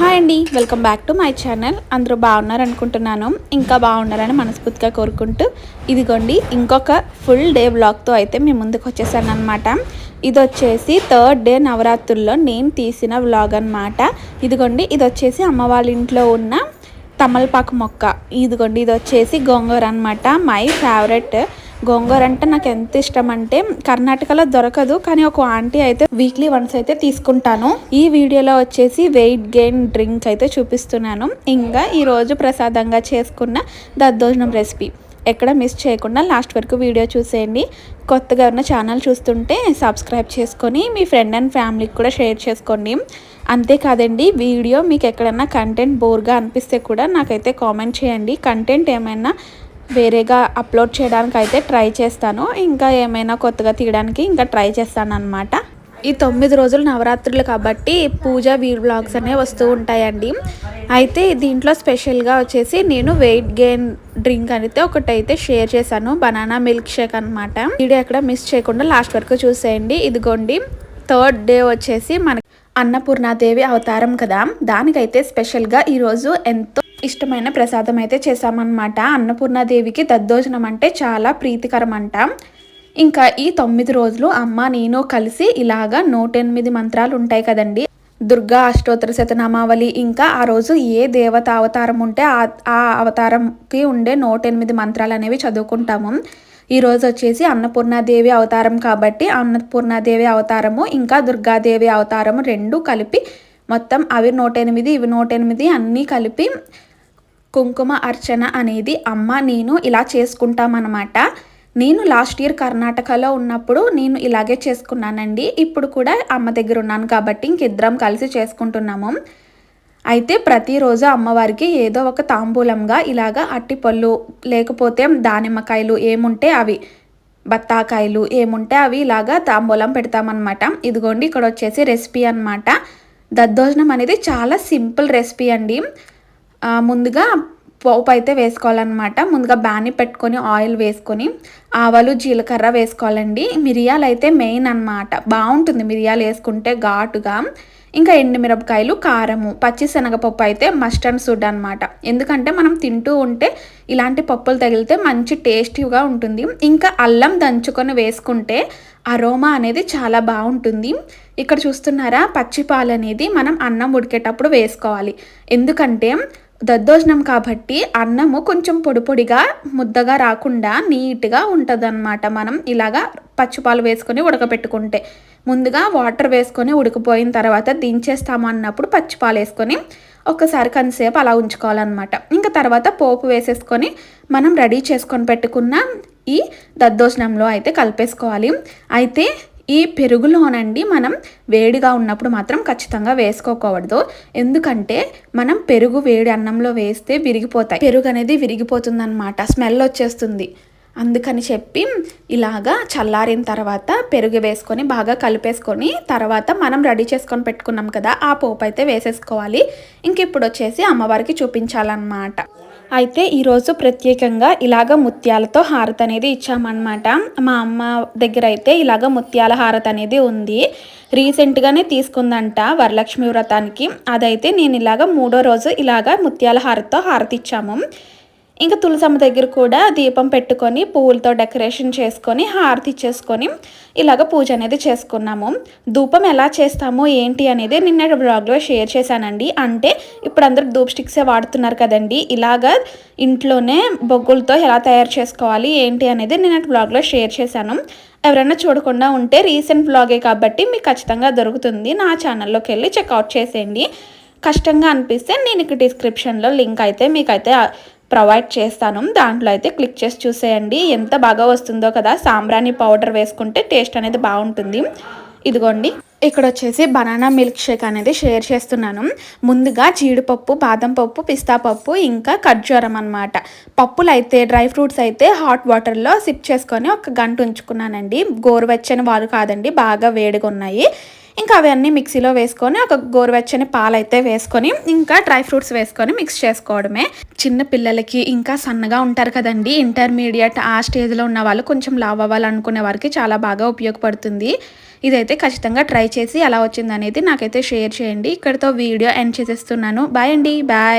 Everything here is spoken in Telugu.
హాయ్ అండి, welcome back to my channel. అందరూ బాగున్నారనుకుంటున్నాను. ఇంకా బాగున్నారని మనస్ఫూర్తిగా కోరుకుంటూ ఇదిగోండి ఇంకొక ఫుల్ డే వ్లాగ్తో అయితే మీ ముందుకు వచ్చేసాను అనమాట. ఇది వచ్చేసి థర్డ్ డే నవరాత్రుల్లో నేను తీసిన వ్లాగ్ అనమాట. ఇదిగోండి ఇది వచ్చేసి అమ్మ వాళ్ళ ఇంట్లో ఉన్న తమలపాకు మొక్క. ఇదిగోండి ఇది వచ్చేసి గోంగూర అనమాట. My favourite. గోంగూర అంటే నాకు ఎంత ఇష్టం అంటే కర్ణాటకలో దొరకదు, కానీ ఒక ఆంటీ అయితే వీక్లీ వన్స్ అయితే తీసుకుంటాను. ఈ వీడియోలో వచ్చేసి వెయిట్ గెయిన్ డ్రింక్ అయితే చూపిస్తున్నాను. ఇంకా ఈరోజు ప్రసాదంగా చేసుకున్న దద్దోజనం రెసిపీ ఎక్కడ మిస్ చేయకుండా లాస్ట్ వరకు వీడియో చూసేయండి. కొత్తగా ఉన్న ఛానల్ చూస్తుంటే సబ్స్క్రైబ్ చేసుకొని మీ ఫ్రెండ్ అండ్ ఫ్యామిలీకి కూడా షేర్ చేసుకోండి. అంతేకాదండి, వీడియో మీకు ఎక్కడన్నా కంటెంట్ బోర్గా అనిపిస్తే కూడా నాకైతే కామెంట్ చేయండి. కంటెంట్ ఏమైనా వేరేగా అప్లోడ్ చేయడానికి అయితే ట్రై చేస్తాను. ఇంకా ఏమైనా కొత్తగా తీయడానికి ఇంకా ట్రై చేస్తాను అనమాట. ఈ 9 రోజులు నవరాత్రులు కాబట్టి పూజ వ్లాగ్స్ అనేవి వస్తూ ఉంటాయండి. అయితే దీంట్లో స్పెషల్గా వచ్చేసి నేను వెయిట్ గెయిన్ డ్రింక్ అయితే ఒకటైతే షేర్ చేశాను, బనానా మిల్క్ షేక్ అనమాట. వీడియో ఎక్కడ మిస్ చేయకుండా లాస్ట్ వరకు చూసేయండి. ఇదిగోండి థర్డ్ డే వచ్చేసి మనకి అన్నపూర్ణాదేవి అవతారం కదా, దానికైతే స్పెషల్గా ఈరోజు ఎంతో ఇష్టమైన ప్రసాదం అయితే చేసామన్నమాట. అన్నపూర్ణాదేవికి దద్దోజనం అంటే చాలా ప్రీతికరం అంట. ఇంకా ఈ 9 రోజులు అమ్మ నేను కలిసి ఇలాగా 108 మంత్రాలు ఉంటాయి కదండి, దుర్గా అష్టోత్తర శతనామావళి, ఇంకా ఆ రోజు ఏ దేవత అవతారం ఉంటే ఆ అవతారంకి ఉండే 108 మంత్రాలు అనేవి చదువుకుంటాము. ఈరోజు వచ్చేసి అన్నపూర్ణాదేవి అవతారం కాబట్టి అన్నపూర్ణాదేవి అవతారము ఇంకా దుర్గాదేవి అవతారము రెండు కలిపి మొత్తం అవి 108 ఇవి 108 అన్నీ కలిపి కుంకుమ అర్చన అనేది అమ్మ నేను ఇలా చేసుకుంటామన్నమాట. నేను లాస్ట్ ఇయర్ కర్ణాటకలో ఉన్నప్పుడు నేను ఇలాగే చేసుకున్నానండి. ఇప్పుడు కూడా అమ్మ దగ్గర ఉన్నాను కాబట్టి ఇంకిద్దరం కలిసి చేసుకుంటున్నాము. అయితే ప్రతిరోజు అమ్మవారికి ఏదో ఒక తాంబూలంగా ఇలాగా అట్టిపళ్ళు లేకపోతే దానిమ్మకాయలు ఏముంటే అవి, బత్తాకాయలు ఏముంటే అవి ఇలాగా తాంబూలం పెడతామన్నమాట. ఇదిగోండి ఇక్కడ వచ్చేసి రెసిపీ అనమాట. దద్దోజనం అనేది చాలా సింపుల్ రెసిపీ అండి. ముందుగా పోపు అయితే వేసుకోవాలన్నమాట. ముందుగా బాణీ పెట్టుకొని ఆయిల్ వేసుకొని ఆవాలు జీలకర్ర వేసుకోవాలండి. మిరియాలు అయితే మెయిన్ అన్నమాట, బాగుంటుంది మిరియాలు వేసుకుంటే ఘాటుగా. ఇంకా ఎండుమిరపకాయలు, కారము, పచ్చిశనగపప్పు అయితే మస్ట్ అండ్ షుడ్ అనమాట. ఎందుకంటే మనం తింటూ ఉంటే ఇలాంటి పప్పులు తగిలితే మంచి టేస్టీగా ఉంటుంది. ఇంకా అల్లం దంచుకొని వేసుకుంటే అరోమా అనేది చాలా బాగుంటుంది. ఇక్కడ చూస్తున్నారా, పచ్చిపాలు అనేది మనం అన్నం ఉడికేటప్పుడు వేసుకోవాలి. ఎందుకంటే దద్దోజనం కాబట్టి అన్నము కొంచెం పొడి పొడిగా ముద్దగా రాకుండా నీట్గా ఉంటుంది అనమాట. మనం ఇలాగా పచ్చిపాలు వేసుకొని ఉడకపెట్టుకుంటే ముందుగా వాటర్ వేసుకొని ఉడికిపోయిన తర్వాత దించేస్తాము అన్నప్పుడు పచ్చిపాలు వేసుకొని ఒక్కసారి కొంతసేపు అలా ఉంచుకోవాలన్నమాట. ఇంకా తర్వాత పోపు వేసేసుకొని మనం రెడీ చేసుకొని పెట్టుకున్న ఈ దద్దోజనంలో అయితే కలిపేసుకోవాలి. అయితే ఈ పెరుగులోనండి మనం వేడిగా ఉన్నప్పుడు మాత్రం ఖచ్చితంగా వేసుకోకూడదు. ఎందుకంటే మనం పెరుగు వేడి అన్నంలో వేస్తే విరిగిపోతాయి, పెరుగు అనేది విరిగిపోతుంది అనమాట, స్మెల్ వచ్చేస్తుంది. అందుకని చెప్పి ఇలాగా చల్లారిన తర్వాత పెరుగు వేసుకొని బాగా కలిపేసుకొని తర్వాత మనం రెడీ చేసుకొని పెట్టుకున్నాం కదా ఆ పోపు అయితే వేసేసుకోవాలి. ఇంక ఇప్పుడు వచ్చేసి అమ్మవారికి చూపించాలన్నమాట. అయితే ఈరోజు ప్రత్యేకంగా ఇలాగ ముత్యాలతో హారతి అనేది ఇచ్చామన్నమాట. మా అమ్మ దగ్గర అయితే ఇలాగ ముత్యాల హారతి అనేది ఉంది. రీసెంట్గానే తీసుకుందంట వరలక్ష్మి వ్రతానికి. అదైతే నేను ఇలాగ 3వ రోజు ఇలాగ ముత్యాల హారతితో హారతి ఇచ్చాము. ఇంకా తులసమ్మ దగ్గర కూడా దీపం పెట్టుకొని పువ్వులతో డెకరేషన్ చేసుకొని హారతి ఇచ్చేసుకొని ఇలాగ పూజ అనేది చేసుకున్నాము. ధూపం ఎలా చేస్తాము ఏంటి అనేది నిన్న బ్లాగ్లో షేర్ చేశానండి. అంటే ఇప్పుడు అందరూ ధూప్ స్టిక్సే వాడుతున్నారు కదండి, ఇలాగ ఇంట్లోనే బొగ్గులతో ఎలా తయారు చేసుకోవాలి ఏంటి అనేది నిన్న బ్లాగ్లో షేర్ చేశాను. ఎవరైనా చూడకుండా ఉంటే రీసెంట్ బ్లాగే కాబట్టి మీకు ఖచ్చితంగా దొరుకుతుంది. నా ఛానల్లోకి వెళ్ళి చెక్అవుట్ చేసేయండి. కష్టంగా అనిపిస్తే నేను ఇక్కడ డిస్క్రిప్షన్లో లింక్ అయితే మీకైతే ప్రొవైడ్ చేస్తాను, దాంట్లో అయితే క్లిక్ చేసి చూసేయండి. ఎంత బాగా వస్తుందో కదా, సాంబ్రాణి పౌడర్ వేసుకుంటే టేస్ట్ అనేది బాగుంటుంది. ఇదిగోండి ఇక్కడ వచ్చేసి బనానా మిల్క్ షేక్ అనేది షేర్ చేస్తున్నాను. ముందుగా జీడిపప్పు, బాదం పప్పు, పిస్తా పప్పు, ఇంకా ఖర్జూరం అనమాట. పప్పులు అయితే డ్రై ఫ్రూట్స్ అయితే హాట్ వాటర్లో సిప్ చేసుకొని 1 గంట ఉంచుకున్నానండి. గోరువెచ్చని వారు కాదండి, బాగా వేడిగా ఉన్నాయి. ఇంకా అవన్నీ మిక్సీలో వేసుకొని ఒక గోరువెచ్చని పాలైతే వేసుకొని ఇంకా డ్రై ఫ్రూట్స్ వేసుకొని మిక్స్ చేసుకోవడమే. చిన్న పిల్లలకి ఇంకా సన్నగా ఉంటారు కదండి, ఇంటర్మీడియట్ ఆ స్టేజ్లో ఉన్న వాళ్ళు కొంచెం లావ్ అవ్వాలనుకునే వారికి చాలా బాగా ఉపయోగపడుతుంది. ఇదైతే ఖచ్చితంగా ట్రై చేసి ఎలా వచ్చిందనేది నాకైతే షేర్ చేయండి. ఇక్కడితో వీడియో ఎండ్ చేసేస్తున్నాను. బాయ్ అండి. బాయ్.